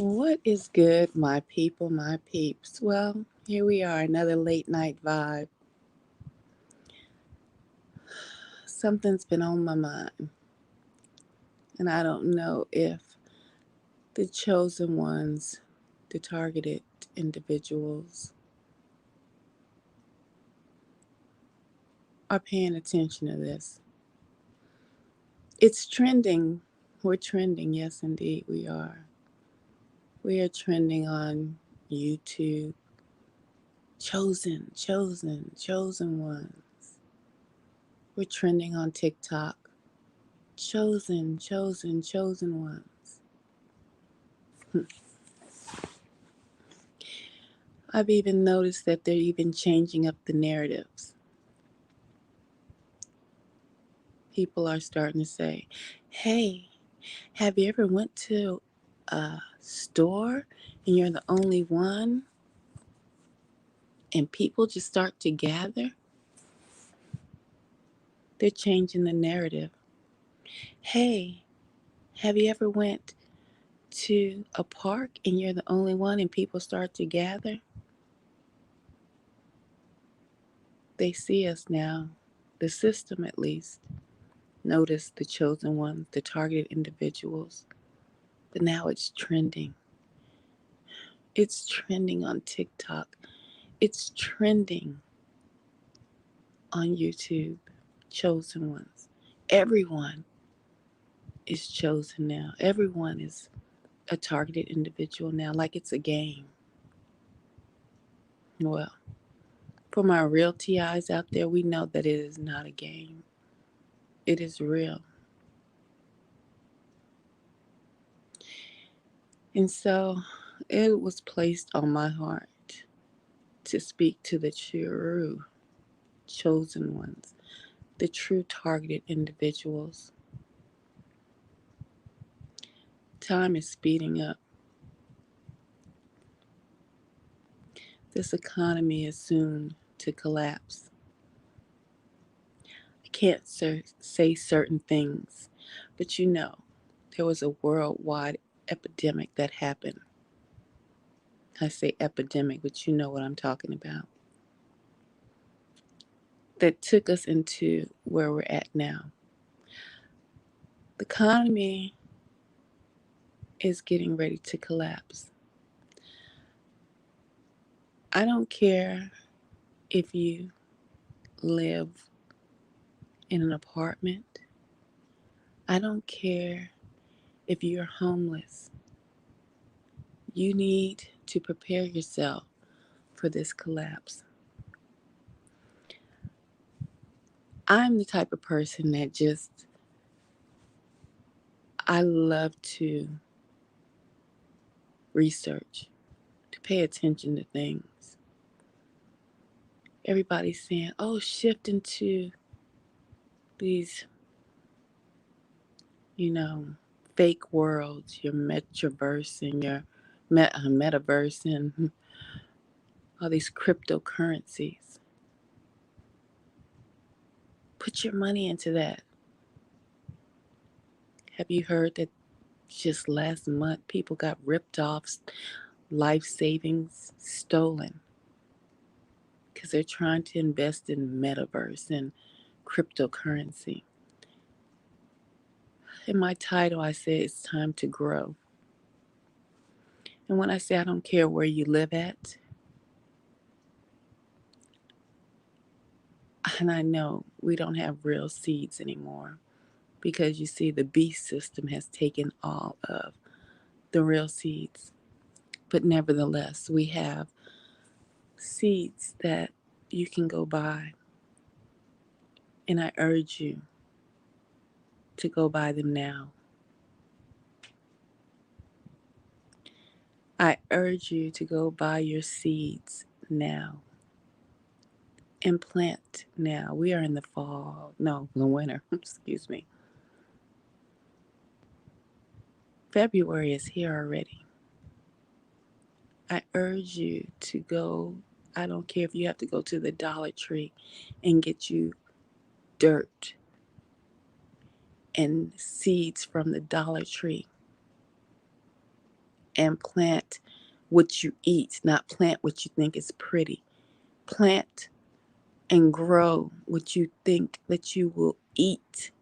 What is good, my people, my peeps? Well, here we are, another late night vibe. Something's been on my mind, and I don't know if the chosen ones, the targeted individuals, are paying attention to this. It's trending. We're trending, yes, indeed, we are. We are trending on YouTube. Chosen ones. We're trending on TikTok. Chosen ones. I've even noticed that they're even changing up the narratives. People are starting to say, "Hey, have you ever went to a store and you're the only one and people just start to gather?" They're changing the narrative. "Hey, have you ever went to a park and you're the only one and people start to gather?" They see us now, the system at least. Notice the chosen ones, the targeted individuals. But now it's trending. It's trending on TikTok. It's trending on YouTube. Chosen ones. Everyone is chosen now. Everyone is a targeted individual now, like it's a game. Well, for my real TIs out there, we know that it is not a game. It is real. And so it was placed on my heart to speak to the true chosen ones, the true targeted individuals. Time is speeding up. This economy is soon to collapse. I can't say certain things, but there was a worldwide epidemic that happened. I say epidemic, but you know what I'm talking about. That took us into where we're at now. The economy is getting ready to collapse. I don't care if you live in an apartment. I don't care if you're homeless. You need to prepare yourself for this collapse. I'm the type of person that I love to research, to pay attention to things. Everybody's saying, oh, shift into these, you know, fake worlds, your metaverse and your metaverse and all these cryptocurrencies. Put your money into that. Have you heard that just last month people got ripped off, life savings stolen because they're trying to invest in metaverse and cryptocurrency? In my title, I say it's time to grow. And when I say I don't care where you live at, and I know we don't have real seeds anymore because you see, the beast system has taken all of the real seeds. But nevertheless, we have seeds that you can go buy. And I urge you to go buy them now. I urge you to go buy your seeds now and plant now. We are in the fall, no, the winter, excuse me. February is here already. I urge you to go. I don't care if you have to go to the Dollar Tree and get you dirt and seeds from the Dollar Tree. and plant what you eat, not plant what you think is pretty. Plant and grow what you think that you will eat.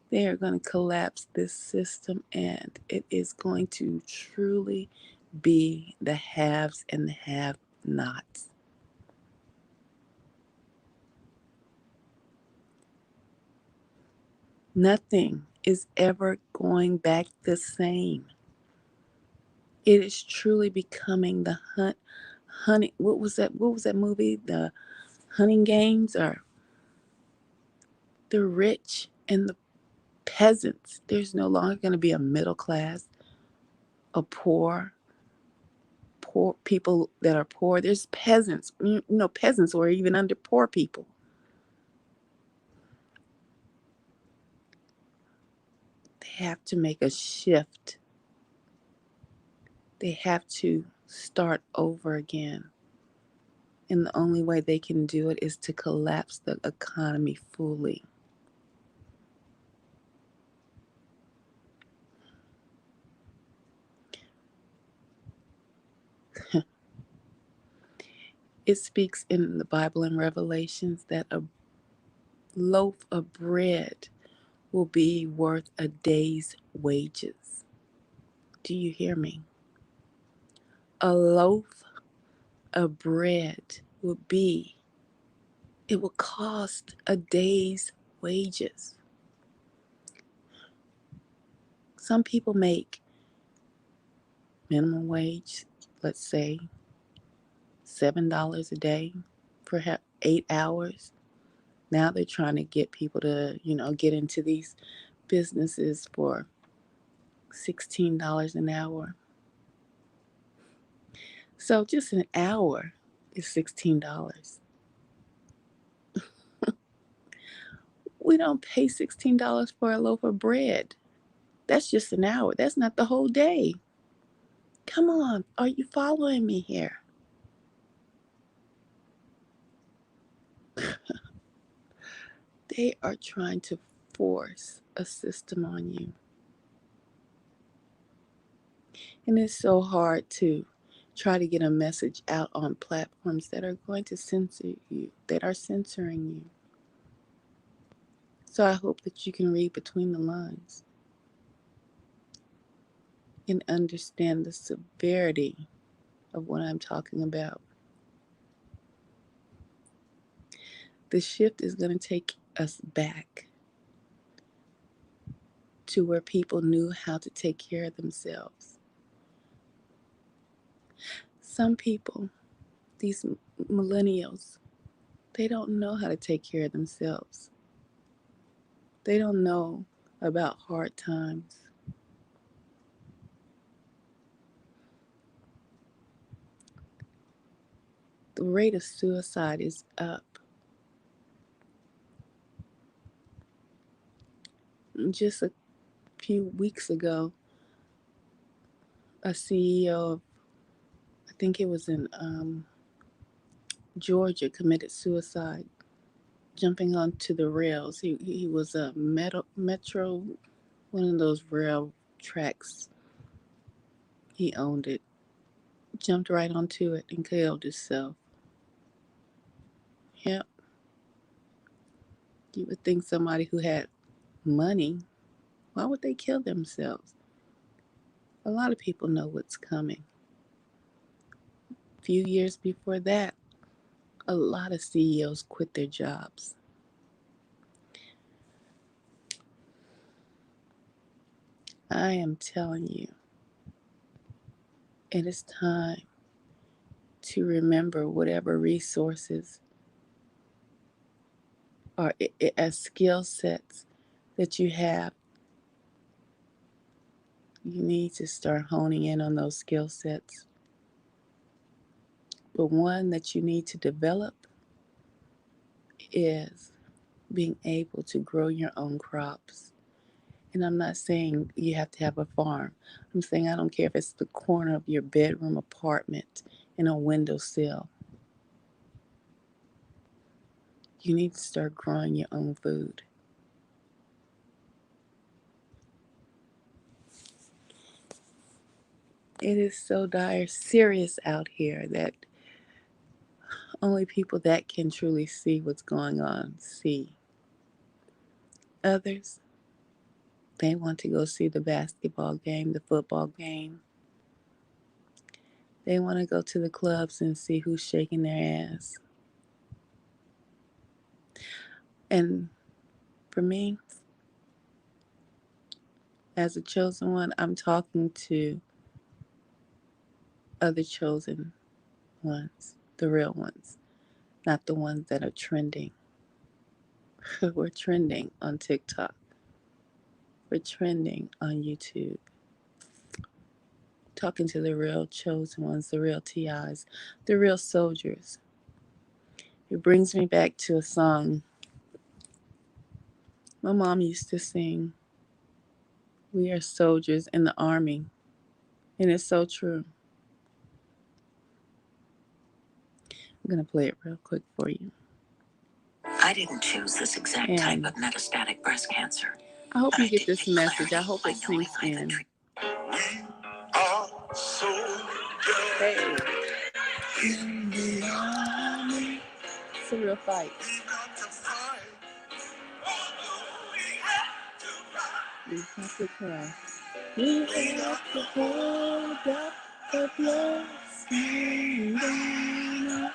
They are going to collapse this system, and it is going to truly be the haves and the have nots. Nothing is ever going back the same. It is truly becoming the honey. What was that? What was that movie? The hunting games, or the rich and the peasants. There's no longer going to be a middle class, a poor people that are poor. There's peasants. Peasants or even under poor people. They have to make a shift. They have to start over again. And the only way they can do it is to collapse the economy fully. It speaks in the Bible in Revelations that a loaf of bread will be worth a day's wages. Do you hear me? A loaf of bread it will cost a day's wages. Some people make minimum wage, let's say $7 a day for 8 hours. Now they're trying to get people to, get into these businesses for $16 an hour. So just an hour is $16. We don't pay $16 for a loaf of bread. That's just an hour. That's not the whole day. Come on, are you following me here? They are trying to force a system on you. And it's so hard to try to get a message out on platforms that are going to censor you, that are censoring you. So I hope that you can read between the lines and understand the severity of what I'm talking about. The shift is going to take us back to where people knew how to take care of themselves. Some people, these millennials, they don't know how to take care of themselves. They don't know about hard times. The rate of suicide is up. Just a few weeks ago, a CEO of, I think it was in Georgia, committed suicide jumping onto the rails. He was a metro, one of those rail tracks. He owned it. Jumped right onto it and killed himself. Yep. You would think somebody who had money, why would they kill themselves? A lot of people know what's coming. A few years before that, a lot of CEOs quit their jobs. I am telling you, it is time to remember whatever resources or as skill sets that you have. You need to start honing in on those skill sets. But one that you need to develop is being able to grow your own crops. And I'm not saying you have to have a farm. I'm saying I don't care if it's the corner of your bedroom apartment in a windowsill. You need to start growing your own food. It is so dire serious out here that only people that can truly see what's going on see. Others, they want to go see the basketball game, the football game. They want to go to the clubs and see who's shaking their ass. And for me, as a chosen one, I'm talking to other chosen ones, the real ones, not the ones that are trending. We're trending on TikTok. We're trending on YouTube. Talking to the real chosen ones, the real TIs, the real soldiers. It brings me back to a song my mom used to sing. We are soldiers in the army. And it's so true. I'm going to play it real quick for you. I didn't choose this exact type of metastatic breast cancer. I hope you get this message. I hope it sinks in. We are soldiers. Hey. In the army. It's a real fight. We got to fight. We have to cry. We have to hold up the blood-stained banner.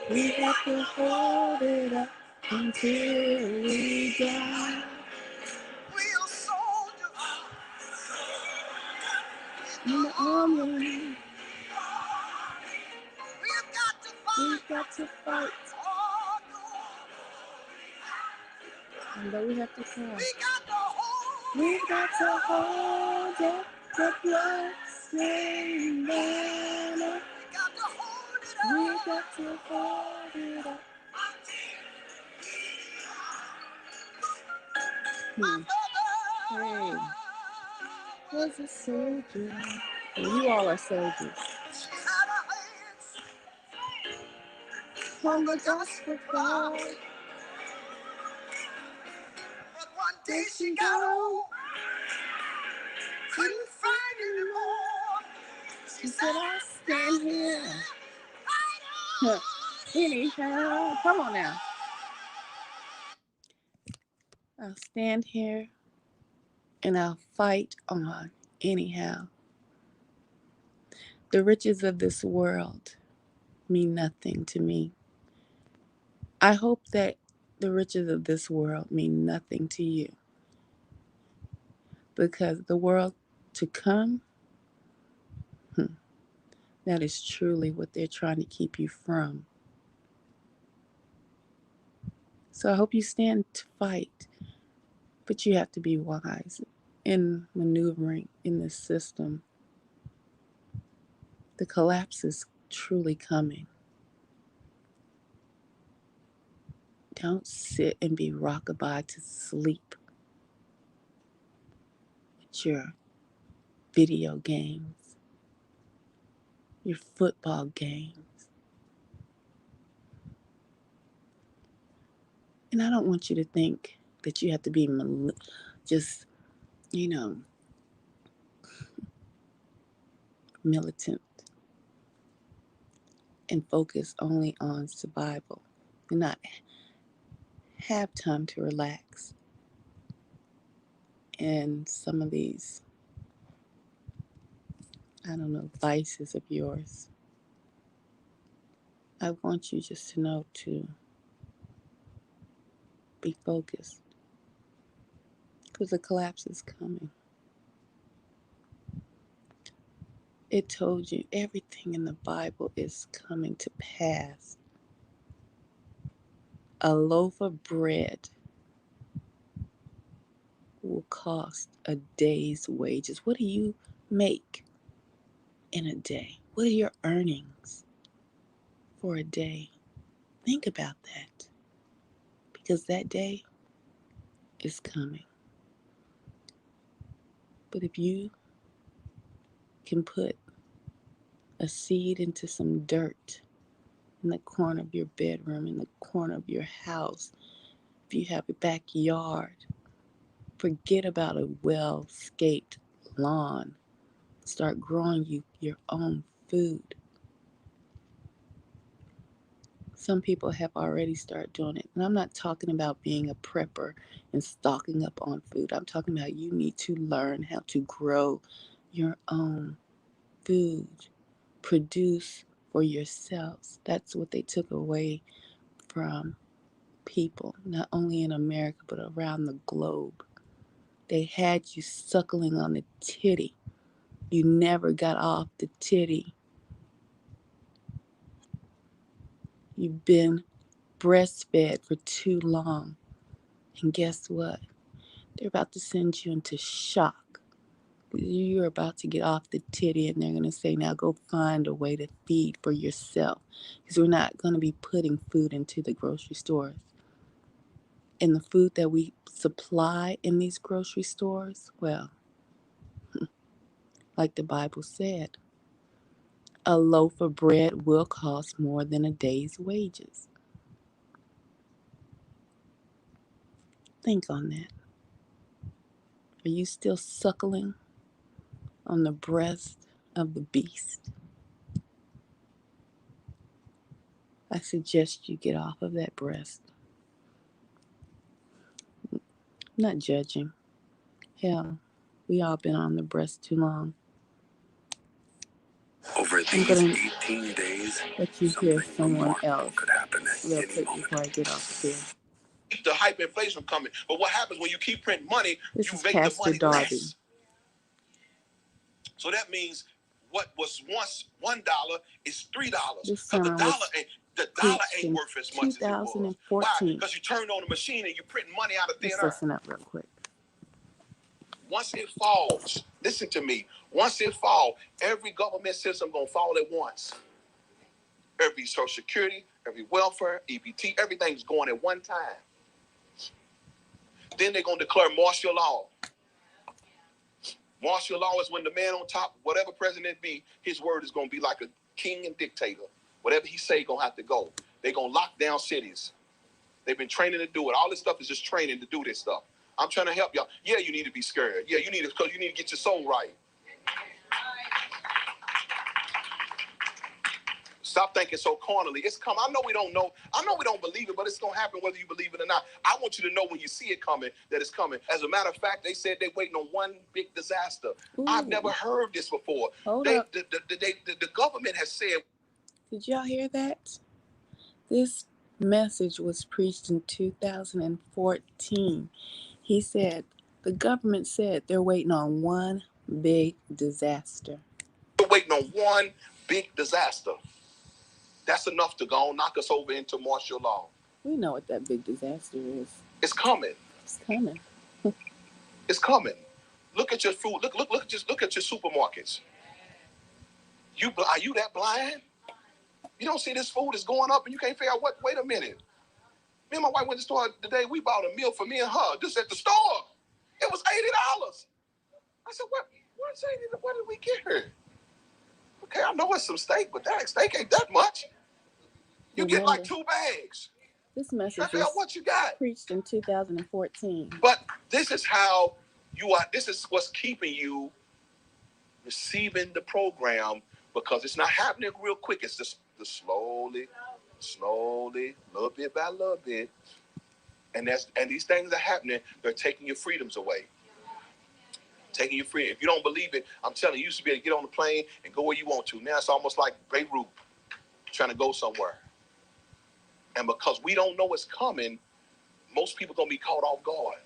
We have to hold it up until we die. We are soldiers. In the army, We've got to fight. we've got to fight. And though we have to cry, we've got to hold up the blood-stained banner. We've got to hold it up. Hey, was a soldier. And you all are soldiers. On the gospel cloud. But one day she got old. Couldn't find anymore. She said, I'll stand here. Anyhow, come on now. I'll stand here and I'll fight on anyhow. The riches of this world mean nothing to me. I hope that the riches of this world mean nothing to you. Because the world to come, that is truly what they're trying to keep you from. So I hope you stand to fight, but you have to be wise in maneuvering in this system. The collapse is truly coming. Don't sit and be rockabye to sleep with your video games, your football games. And I don't want you to think that you have to be just, militant and focus only on survival and not have time to relax. And some of these, vices of yours, I want you just to know to be focused because the collapse is coming. It told you everything in the Bible is coming to pass. A loaf of bread will cost a day's wages. What do you make in a day? What are your earnings for a day? Think about that. Because that day is coming. But if you can put a seed into some dirt in the corner of your bedroom, in the corner of your house, if you have a backyard, forget about a well-scaped lawn. Start growing your own food. Some people have already started doing it. And I'm not talking about being a prepper and stocking up on food. I'm talking about you need to learn how to grow your own food, produce for yourselves. That's what they took away from people, not only in America, but around the globe. They had you suckling on the titty. You never got off the titty. You've been breastfed for too long. And guess what? They're about to send you into shock. You're about to get off the titty and they're going to say, now go find a way to feed for yourself. Because we're not going to be putting food into the grocery stores. And the food that we supply in these grocery stores, well, like the Bible said, a loaf of bread will cost more than a day's wages. Think on that. Are you still suckling on the breast of the beast? I suggest you get off of that breast. I'm not judging. Hell, we all been on the breast too long. Over these 18 days, let you hear someone else could happen real quick before I get off here. The hyperinflation coming, but what happens when you keep printing money? This you is make Pastor the money Darby. less. So that means what was once $1 is $3. This Because sermon was the dollar preached ain't in worth as much as it was. 2014. Why? Because you turn on the machine and you print money out of thin Let's air. listen up real quick. Once it falls, listen to me. Once it falls, every government system gonna fall at once. Every Social Security, every welfare, EBT, everything's going at one time. Then they're gonna declare martial law. Martial law is when the man on top, whatever president be, his word is gonna be like a king and dictator. Whatever he say, gonna have to go. They're gonna lock down cities. They've been training to do it. All this stuff is just training to do this stuff. I'm trying to help y'all. Yeah, you need to be scared. Yeah, you need to, because you need to get your soul right. Stop thinking so carnally. It's come. I know we don't know. I know we don't believe it, but it's gonna happen whether you believe it or not. I want you to know when you see it coming that it's coming. As a matter of fact, they said they're waiting on one big disaster. Ooh. I've never heard this before. Hold up. The government has said. Did y'all hear that? This message was preached in 2014. He said, the government said they're waiting on one big disaster. We're waiting on one big disaster. That's enough to go on, knock us over into martial law. We know what that big disaster is. It's coming. It's coming. It's coming. Look at your food. Look at your supermarkets. Are you that blind? You don't see this food is going up and you can't figure out what. Wait a minute. Me and my wife went to the store today. We bought a meal for me and her just at the store. It was $80. I said, what's $80? What did we get her? Okay, I know it's some steak, but that steak ain't that much. You get like 2 bags. This message was what you got. Preached in 2014. But this is how you are. This is what's keeping you receiving the program, because it's not happening real quick. It's just slowly, little bit by little bit. And these things are happening. They're taking your freedoms away. Taking your freedom. If you don't believe it, I'm telling you, you used to be able to get on the plane and go where you want to. Now it's almost like Beirut trying to go somewhere. And because we don't know what's coming, most people gonna be caught off guard.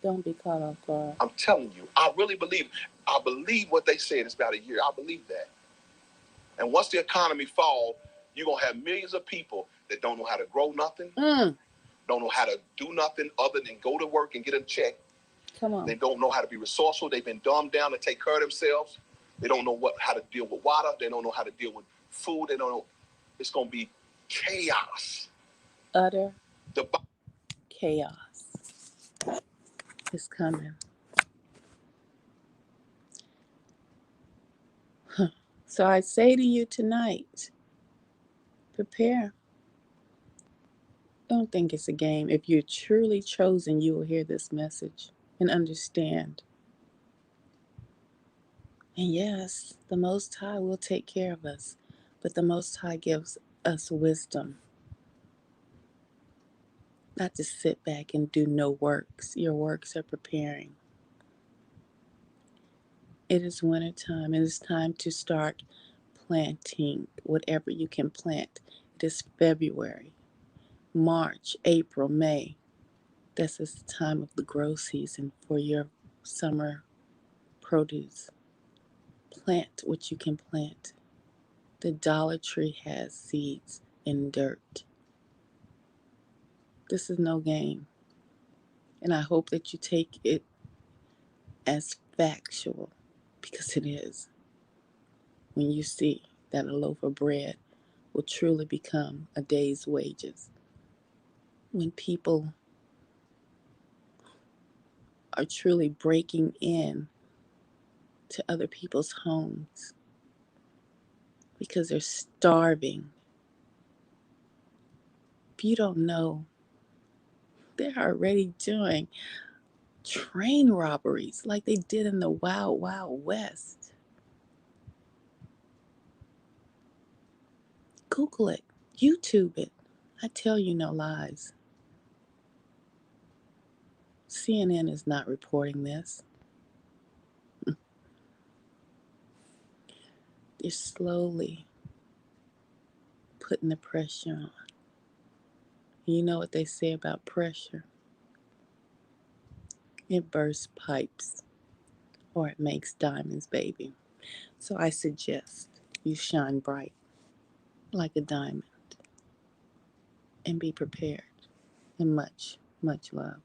Don't be caught off guard. I'm telling you, I really believe. I believe what they said is about a year. I believe that. And once the economy falls, you're gonna have millions of people that don't know how to grow nothing, don't know how to do nothing other than go to work and get a check. Come on. They don't know how to be resourceful. They've been dumbed down to take care of themselves. They don't know how to deal with water. They don't know how to deal with food. They don't know. It's gonna be chaos. Utter chaos is coming. So I say to you tonight, prepare. Don't think it's a game. If you're truly chosen, you will hear this message and understand. And yes, the Most High will take care of us, but the Most High gives us wisdom, not to sit back and do no works. Your works are preparing. It is winter time. It is time to start planting whatever you can plant. It is February, March, April, May. This is the time of the grow season for your summer produce. Plant what you can plant. The Dollar Tree has seeds in dirt. This is no game. And I hope that you take it as factual, because it is, when you see that a loaf of bread will truly become a day's wages. When people are truly breaking in to other people's homes because they're starving. If you don't know, they're already doing train robberies like they did in the Wild Wild West. Google it, YouTube it. I tell you no lies. CNN is not reporting this. They're slowly putting the pressure on. You know what they say about pressure? It bursts pipes, or it makes diamonds, baby. So I suggest you shine bright like a diamond and be prepared. And much, much love.